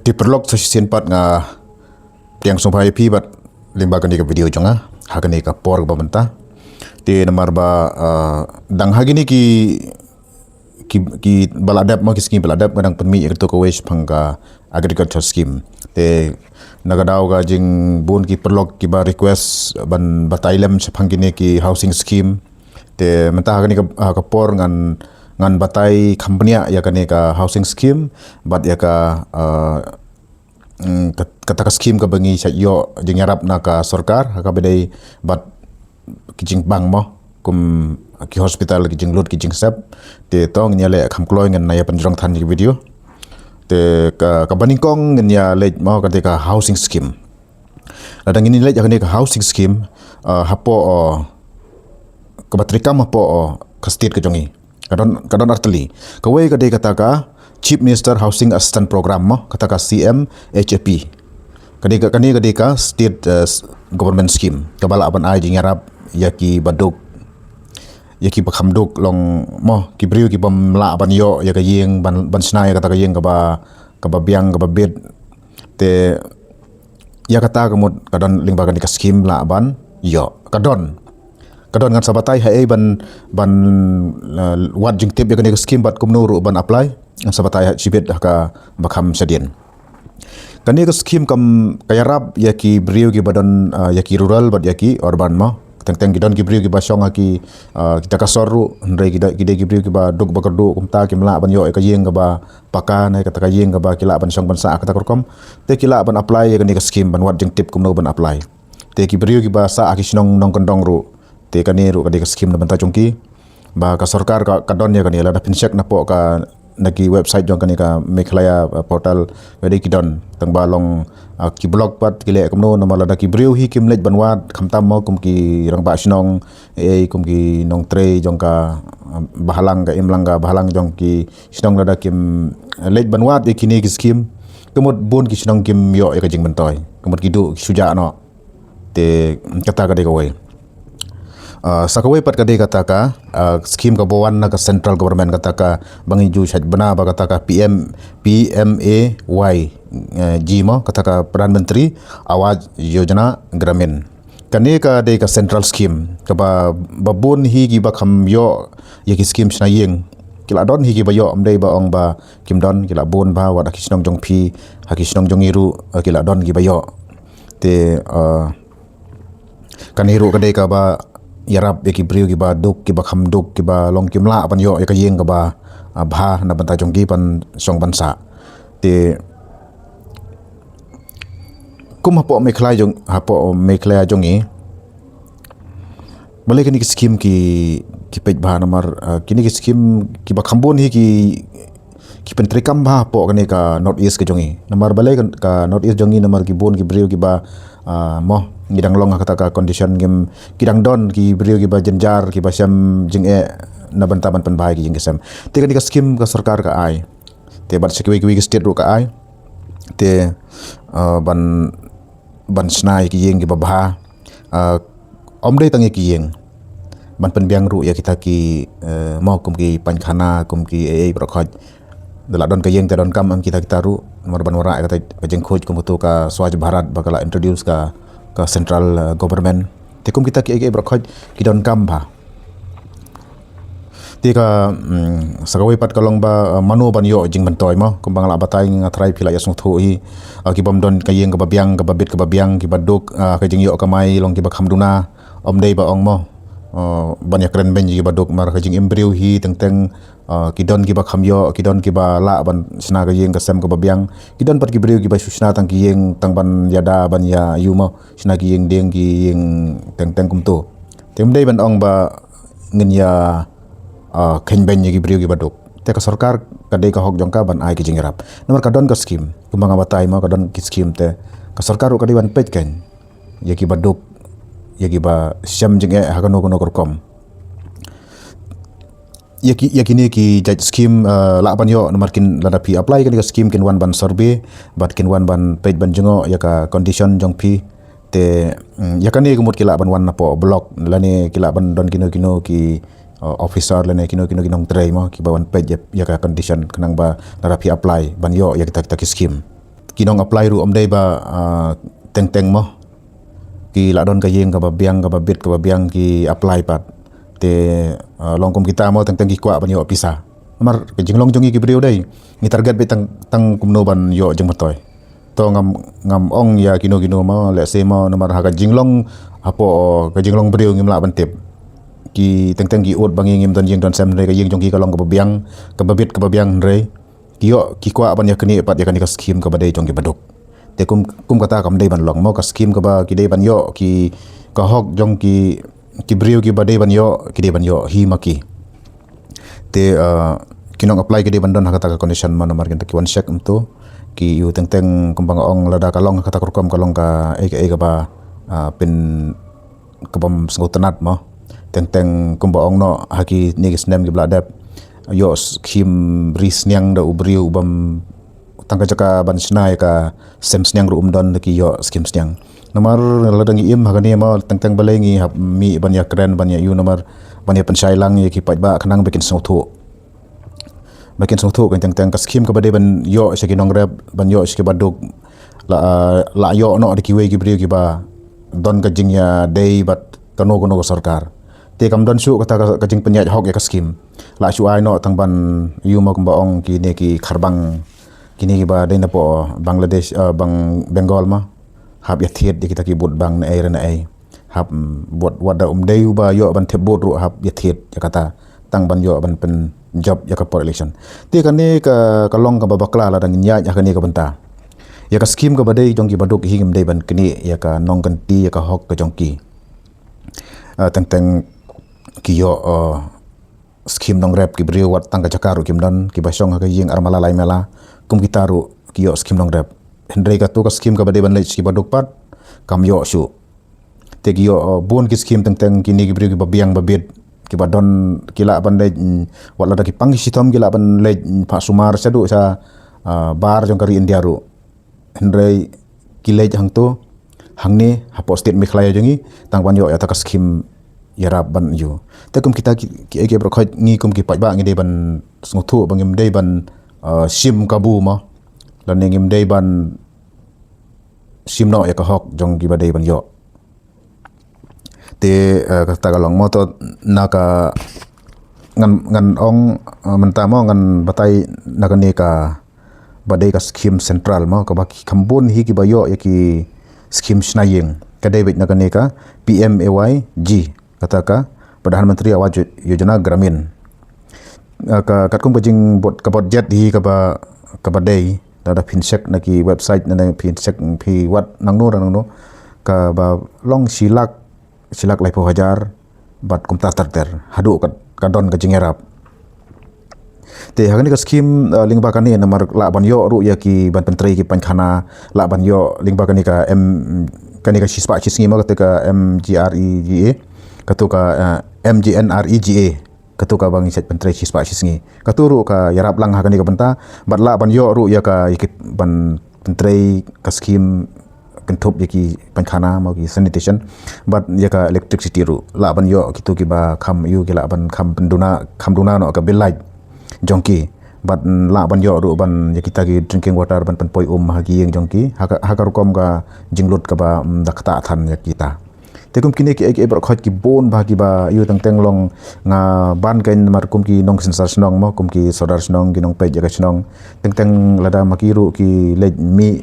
diperlok sa sinpat nga tiang sumpai pi bat limbagan di ka video jonga hagani ka por ba banta ti namar ba dang hagini ki baladap mo ki scheme baladap kadang penmi itu ka wes pangka agriculture scheme te nagadaw ga jing bun ki perlok ki ba request ban batailem sa pangkini ki housing scheme te mentah hagani ka por ngan batai company ya kane ka housing scheme bat ya ka kata ka scheme ka bangi sa yo jing yarap na ka sarkar ka bedai bat kijing bang mo kum ki hospital kijing lut kijing sap te tong nya le kham kloi ngan na ya panjrong than ki video te ka baningkong nya le mo ka te ka housing scheme ladang ini le ya kane ka housing scheme hapo ka batrikam hapo ka state ka jongi kadon arteli kawai kadai kata ka Chief Minister Housing Assistance Program mo kata ka CMHAP kadai ka state government scheme kabala aban ai jing arab yaki baduk yaki bakhamduk long mo ki briu ki bamla aban yo ya ka yeng ban snai kata ka yeng ka ba biang ka ba bed te ya kata kamut kadon lingbagan ka scheme la aban yo kadon ngan sabatai hai ban wat jingtip ya kene scheme bat kumnuru ban apply ngan sabatai hai sibet ka bakham sedien kane ka scheme kam kayarab ya ki brio ki badan ya ki rural bat ya ki urban ma teng gidon ki brio ki basong ki kita kasoru ndai ki brio ki ba duk bakardu kumta ki mla ban yo ka yeng ka ba pakan kata ka yeng ka ba kila ban song ban sa kata korkom te kila ban apply ya kene ka scheme ban wat jingtip kumno ban apply te ki brio ki ba sa ki sinong nong kondong ru te kani ru kadi ka scheme na banta jongki ba ka sarkar ka kadon ya kani la da pinchek na po ka nagi website jong kani ka mekhlaya portal kadi kidon tang balong ki blog pat kile kumno na mala da ki briu hi kim lej banwat khamtam mo kum ki rang ba sinong kum ki nong tre jong ka bahalang ka imlang ka bahalang jong ki sinong la da kim lej banwat ikini ki scheme kumot bun ki sinong kim yo ka jingmyntoi kumot kidu suja no te kata kadi ka wai sakawai pat kadai kata ka scheme ka bawan na ka central government kata ka bangi ju shat bana ba kata ka PMAY G mo kata ka Pradhan Menteri Awas Yojana Gramin kane ka dai ka central scheme ka ba babun hi gi ba kham yo ye ki scheme sna yeng kila don hi gi ba yo amdai ba ong ba kim don kila bon ba wa kisnong jong phi ha kisnong jong iru kila don gi ba yo te kan hiru kadai ka ba yarap ki briu ki ba duk ki ba kham duk ki ba long ki mla pan yo ka yeng ka ba bha na banta jongki pan song ban sa te kum hapo mekhlai jongi balik ni scheme ki paitbah namar kini ki scheme ki ba khambon hi ki pentrikam bha po kani ka north east ke jongi namar balik ka north east jongi namar ki bon ki briu ki ba mo ngidang long kata ka condition gem kidang don ki brio ki ba jenjar ki ba syam jing na bantaban pen bahai ki jing kesam te ka scheme ka sarkar ka ai te bat sekwi ki state ru ka ai te ban snai ki yeng ki ba bha omdei tangi ki yeng ban pen biang ru ya kita ki mau kum ki pankhana kum ki prokhoj dala don ka yeng te don kam am kita ru nomor ban wara kata jeng khoj kum tu ka swaj bharat bakala introduce ka central government tekum kita ki brokhoj ki don kam ba tika sakawai pat kalong ba manu ban yo jingmyntoi mo kumbang la batai ngatrai phila ya sung thu hi ki bom don ka yeng ka babiang ka babit ka babiang ki baduk ka jing yo ka mai long ki ba khamduna omdei ba ong mo banyak keren ben ji baduk mar ka jing embryo hi teng kidon ki ba khamyo kidon ki ba la ban sna ka yeng ka sem ka babiang kidon pat ki brio ki ba susna tang ki yeng tang ban yada ban ya yumo sna ki yeng deng ki yeng teng kum tu temdei ban ong ba ngin ya khen ben ki brio ki baduk te ka sarkar ka dei ka hok jong ka ban ai ki jingrap nomor ka don ka scheme kumanga batai mo ka don ki scheme te ka sarkar ka dei ban pet ken ya ki baduk ya ki ba syam jing ha ka no kom yakini ki jaj scheme la ban yo nomor kin la pi apply kan ka scheme kin wan ban survey bat kin wan ban page ban jengo ya ka condition jong pi te yakani kumut kila ban wan na po block lani kila ban don kino ki officer lani kino nong tray mo ki ba wan page ya ka condition kanang ba la pi apply ban yo ya kita ki scheme kinong apply ru dei ba teng mo ki ladon ka yeng ka ba biang ka ba bit ka ba biang ki apply pat te long kum kita mo teng ki kwa ban yo pisa mar ke jinglong jongi ki brio dei ni target be tang kumno ban yo jingmyntoi to ngam ong ya kino mo le se mo nomor ha ka jinglong apo ka jinglong brio ngim la ban tip ki teng ki ot bangi ngim don jing don sem re ka yeng jongi ka long ka ba biang ka ba bit ka ba biang re ki yo ki kwa ban ya kini pat ya kani ka scheme ka ba dei jongi baduk te kum kata kam dei ban long mo ka scheme ka ba ki dei ban yo ki ka hok jong ki brio ki ba dei ban yo ki dei ban yo hi maki te kinong apply ki dei ban don kata ka condition man nomor ki one check umto ki yu teng kumbang ong lada kalong kata kurkom kalong ka ka ba pin kabam sengutanat mo teng kumba ong no haki nigis nem ki bladap yo scheme ris nyang da ubrio ubam tangka jaka ban snai ka sem snyang ru don ki yo scheme snyang nomor ladang im hagani ma teng balengi hab mi ban ya kren ban ya yu nomor ban ya penshailang ye ki paitbah khanang bekin songthu kan teng ka scheme ka bade ban yo se ki nongreb ban yo se ki baduk la yo no ki we ki brio ki ba don ka jingya dei bat kano ko sarkar te kam don su kata ka jing penyaj hok ya ka scheme la su ai no tang ban yu ma kumba ong ki ne ki kharbang kini ki ba dei na po Bangladesh bang Bengal ma hab ya thiet di kita ki bot bang na ai na ai hab bot wada dei ba yo ban the bot ru hab ya thiet ya kata tang ban yo ban pen job ya ka por election ti kan ni ka long ka babakla la dang nya ya kan ni ka benta ya ka scheme ka badai jong ki baduk hingim dei ban kini ya ka nong kan ti ya ka hok ka jong ki teng ki yo scheme nong rep ki brio wat tang ka jakaru kim don ki basong ka ying armala lai mela kum kitaru ki yo scheme nong rep hendrei ka tu ka scheme ka badai ban lech ki baduk pat kam yo su te ki yo bon ki scheme teng kini ki brio ki babiang babit ki badon kila ban le wala da ki pangi sitom kila ban le pa sumar sadu sa bar jong kari india ru hendrei kile jang tu hangni hapo state mikhlaya jongi tang ban yo ya ta ka scheme yarap ban yu te kum kita ki ege bro khoj ngi kum ki paitbah ngi de ban nguthu bangim de ban sim kabu ma lan ngim de ban sim no ya ka hok jong ki ba de ban yo te kata kalong mo to naka ngan ong mentamo ngan batai nakani ka badai ka scheme central mo ka baki kambun hi ki bayo ya ki scheme snaying kadai bit nakani ka PMAYG kata ka Perdana Menteri Awas Yojana Gramin ka katkum bajing bot ka budget hi ka badai da pinsek naki website na pinsek pi wat nangno ka ba long silak lai po hajar bat kum ter hadu ka don ka jingerap te hagani ka scheme lingba kani namar la ban yo ru ya ki ban pentri ki pankhana la ban yo lingba kani ka kani ka sispa chisngi ma ka MGREGA katu ka MGNREGA katu ka bang set pentri sispa chisngi katuru ka yarap lang hagani ka benta bat la ban yo ru ya ka ikit ban pentri ka scheme kentup yaki pankhana mau ki sanitation but yaka electricity ru la ban yo kitu ki ba kham yu ki la ban kham duna no ka bill light jongki but la ban yo ru ban yaki tagi drinking water ban poi hagi yang jongki haka rukom ka jinglut ka ba dakta than yakita tekum kini ki ber khot ki bon bagi ba yu teng long nga ban kain mar kum ki nong sensar snong mo kum ki sodar snong ki nong pe jaga snong teng lada makiru ki lej mi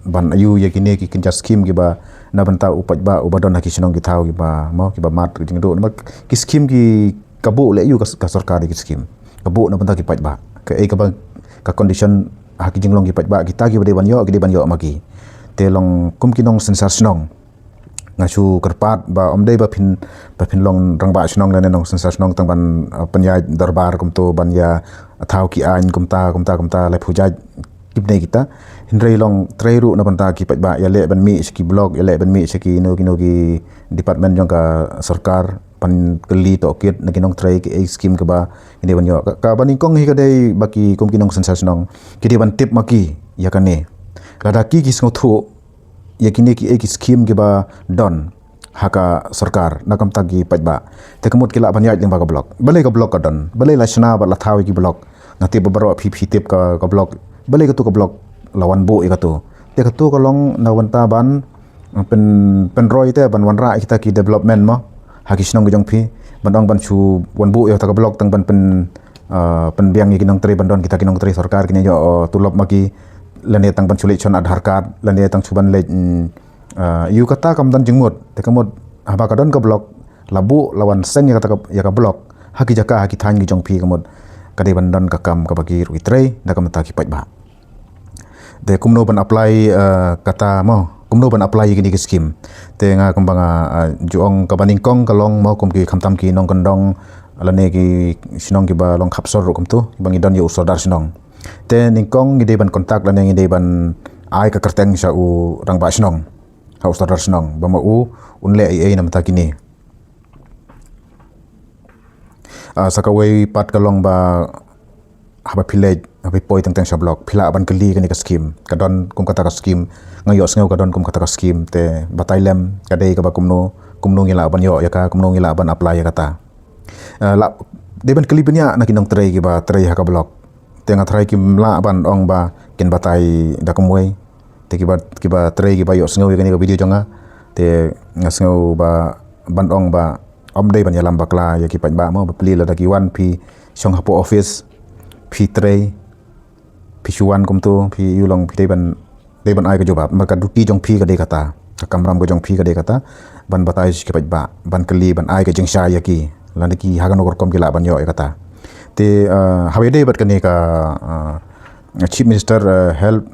ban ayu ya kini ki kinja scheme ki ba na banta upat ba ubadon haki sinong ki thau ki ba mo ki ba mat jing do ki scheme ki kabu le yu ka sarkar ki scheme kabu na banta ki pat ba ka ka ba ka condition haki jinglong ki pat ba kita ki ban yo maki te long kum ki nong sensar snong ngasu kerpat ba omdei ba phin long rang ba snong na nong sensar snong tang ban penyai darbar kum to ban ya thau ki an kum ta lai phujai kipne kita hindrei long trairu na banta ki patba ya le ban mi ski blog ya le ban mi ski no ki department jong ka sarkar pan keli to kit na kinong trai ki scheme ka ba inde ban yo ka baning kong hi ka dei baki kum kinong sensation ki de ban tip maki ya kane lada ki snothu ya kini ki scheme ki ba don haka sarkar na kam tagi patba te kamut ki la ban ya ling ba ka blog balai ka blog ka don balai la shna ba la thawi ki blog ngati ba baro phi tip ka blog balai ka tu ka blog lawan bu ikatu te katu kalong na wanta ban pen roi te ban wanra kita ki development mo haki sinong jong phi bandong ban chu wan bu yo ta blok tang ban pen biang ni kinong tri bandon kita kinong tri sarkar kini yo tulop maki lane tang ban chuli chon adhar card lane tang chuban le yu kata kam dan jingmut te kamot haba kadon ka blok labu lawan sen ya ka blok haki jaka haki than gi jong phi kamot kadai bandon ka kam ka bagi ru itrei da kam ta ki paitbah de kumno ban apply kata mo kumno ban apply gini ki scheme te nga kumbanga juong ka baning kong kalong mo kum ki khamtam ki nong kandong alane ki sinong ki ba long khapsor ru kum tu bangi don yu sodar sinong te ningkong ngide ban kontak lane ngide ban ai ka kerteng sa u rang ba sinong ha sodar sinong ba ma u unle ai nam ta kini sakawai pat kalong ba haba village haba poi tang sa blok phila ban kali kani ka scheme kadon kum kata ka scheme ngayo sngew kadon kum kata ka scheme te batailem kadai ka ba kumno ngila ban yo ya ka kumno ngila ban apply ya kata la deban kali benya na kinong tray ki ba tray ha ka blok te nga tray ki mla ban ong ba kin batai da kumwei te ki ba tray ki ba yo sngew kani ka video jonga te sngew ba ban ong ba om dei ban yalam bakla ya ki paitbah mo bapli la da ki wan pi song hapo office pi tray pi chuan kum tu pi yulong pi deban ai ka jobab marka duti jong pi ka de kata kamram ka jong pi ka de kata ban batai ki paitbah ban kali ban ai ka jing sha ya ki lan ki hagan okor kom ki la ban yo kata te hawe de bat kani ka chief minister help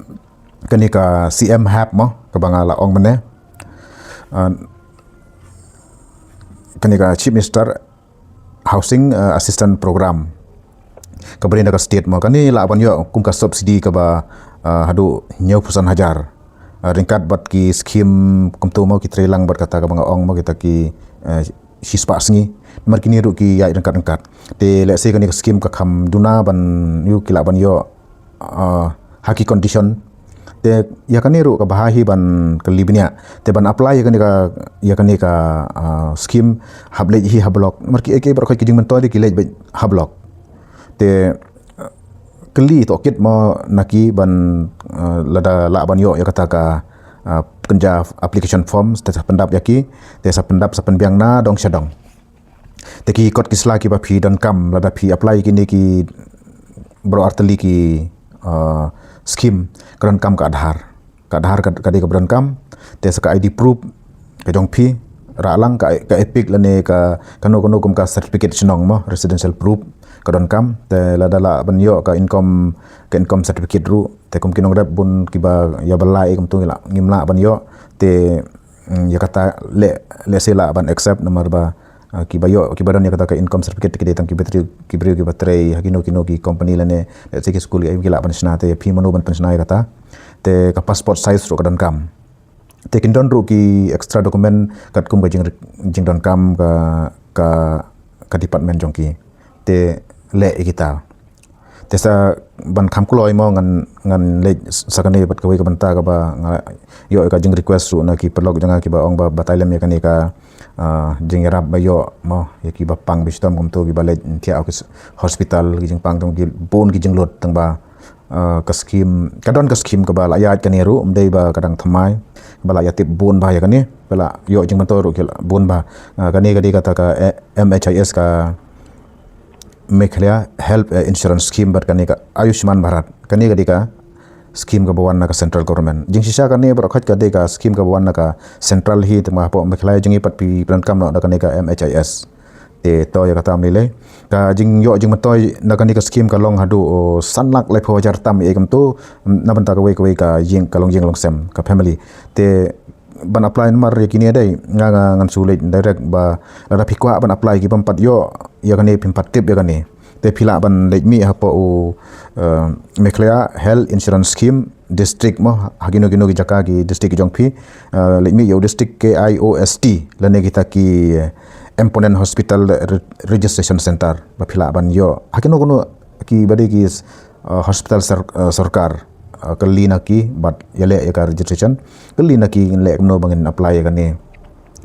kani ka cm hap mo ka bangala ong mane kani ka chief minister housing assistant program kabrinda ka state mo kani la ban yo kum ka subsidy ka ba hadu 90,000 ringkat bat ki scheme kum tu mo ki trelang bat kata ka banga ong mo kita ki sispa sngi mar kini ru ki ya ringkat te let's say kani ka scheme ka kham duna ban yu ki la ban yo haki condition te ya kani ru ka bahahi ban kelibnya te ban apply ya kani ka scheme hable hi hablok mar ki eke bar khoi ki jingmyntoi ki lej hablok te keli to kit mo naki ban lada la ban yo ya kata ka kenja application form te sa pendap yaki te sa pendap sa penbiang na dong syadong te ki kot kisla ki ba phi dan kam lada phi apply ki ni ki bro arteli ki scheme karan kam ka adhar ka di ka bran kam te sa ka id proof ka jong phi ralang ka epic lane ka kano kum ka certificate sinong mo residential proof kadon kam te ladala ban yo ka income certificate ru te kum kinong rep bun kiba ya balai kum tu ngimla ban yo te ya kata le sela ban accept nomor ba kiba yo kiba don ya kata ka income certificate ki detang kibri ki batray hakino ki company lane let's say ki school ay gila ban sna te phi manu ban sna kata te ka passport size ru kadon kam te kin don ru ki extra document kat kum ka jing don kam ka department jongki te le kita tesa ban kham kuloi mo ngan le sakane bat kawai ka banta ka ba yo ka jing request ru na ki pelok janga ki ba ong ba batailem ya kani ka jing rap ba yo mo ya ki ba pang bistom kum to ki ba le thia hospital ki jing pang tong ki bon ki jing lot tang ba ka scheme ka ba la ya kani ru umdei ba kadang thamai ba la ya tip bon ba ya kani bala yo jing mantoi ru ki bon ba kani ka di kata ka MHIS ka Meghalaya Health Insurance Scheme bat kani ka Ayushman Bharat kani ka scheme ka bawan na ka central government jing sisa kani bar khat ka de ka scheme ka bawan na ka central hi tma po Meghalaya jingi pat pi plan kam na kani ka MHIS te to ya kata mile ka jingmyntoi na kani ka scheme ka long hadu sanlak lai pho jar tam egam tu na banta ka wei ka jing long sem ka family te ban apply mar yakini dai ngan sulit direct ba la phikwa ban apply ki pampat yo ya kani pimpat tip ya kani te phila ban lejmi ha po Meghalaya Health Insurance Scheme district mo hagino ki jaka ki district jongphi lejmi yo district KIOST lane kita ki Emponen Hospital Registration Center ba phila ban yo hagino ki bade ki hospital sarkar kali naki bat yale ya ka registration kali naki le kamno bangin apply ya kani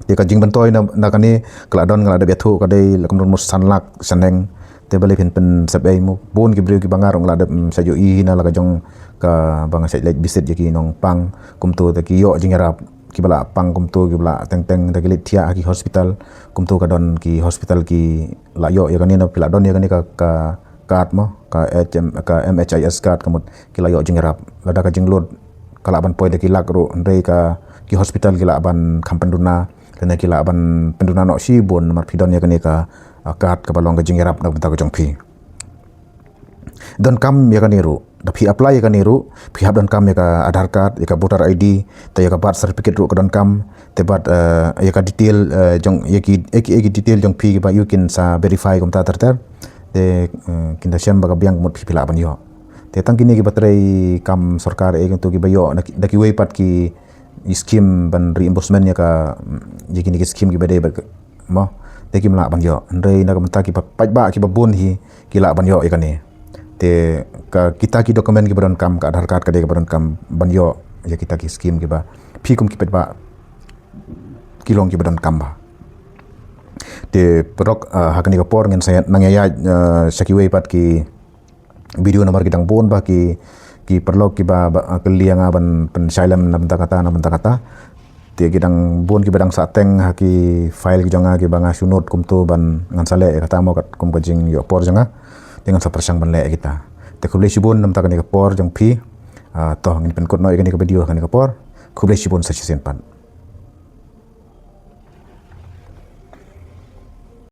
te ka jingmyntoi na kani kladon ngala da bethu ka dei lakamno mus sanlak saneng te balik pen sabai mu bon ki brio ki bangar ong ladap sayo I na laga jong ka bang sai lek bisit je ki nong pang kum tu ta ki yo jingarap ki bala pang kum tu ki bala teng ta ki lit thia ki hospital kum tu ka don ki hospital ki la yo ya kanina pila don ya kanina ka card mo ka MHIS card kamut ki la yo jingarap lada ka jinglod kala ban poi ki lak ro ndai ka ki hospital ki la ban kampenduna kena ki la ban penduna no si bon mar pidon ya kanina ka card ka balong ka jingarap na benta ka jong phi don kam ya kaniru da phi apply ya kaniru phi hab don kam ya ka Aadhaar card ya ka voter ID ta ya ka birth certificate ru ka don kam te bat ya ka detail jong ya ki detail jong phi ba you kin sa verify kom ta ter te kinda syam ba ka biang mot phi pila ban yo te tang kini ki batrai kam sarkar tu ki bayo da ki way pat ki scheme ban reimbursement ya ka ya kini ki scheme ki bade mo te ki mla ban yo ndai na ka mta ki paitbah ki babun hi ki la ban yo ikani te ka kita ki dokumen ki baron kam ka Aadhaar card ka de ka baron kam ban yo ya kita ki scheme ki ba phi kum ki paitbah kilong ki baron kam ba te perok hakani ka por ngen saya nangya sakiwe pat ki video nomor kitang bon ba ki perlo ki ba kelianga ban pen silem na benta kata te kidang bon ki badang sateng haki file ki jonga ki banga sunut kum tu ban ngan sale kata mo kat kum kajing yo por jonga dengan sa persang ban le kita te kuble sibon nam takani ka por jong phi to ngin pen kot no ikani ka video kani ka por kuble sibon sa sisen pan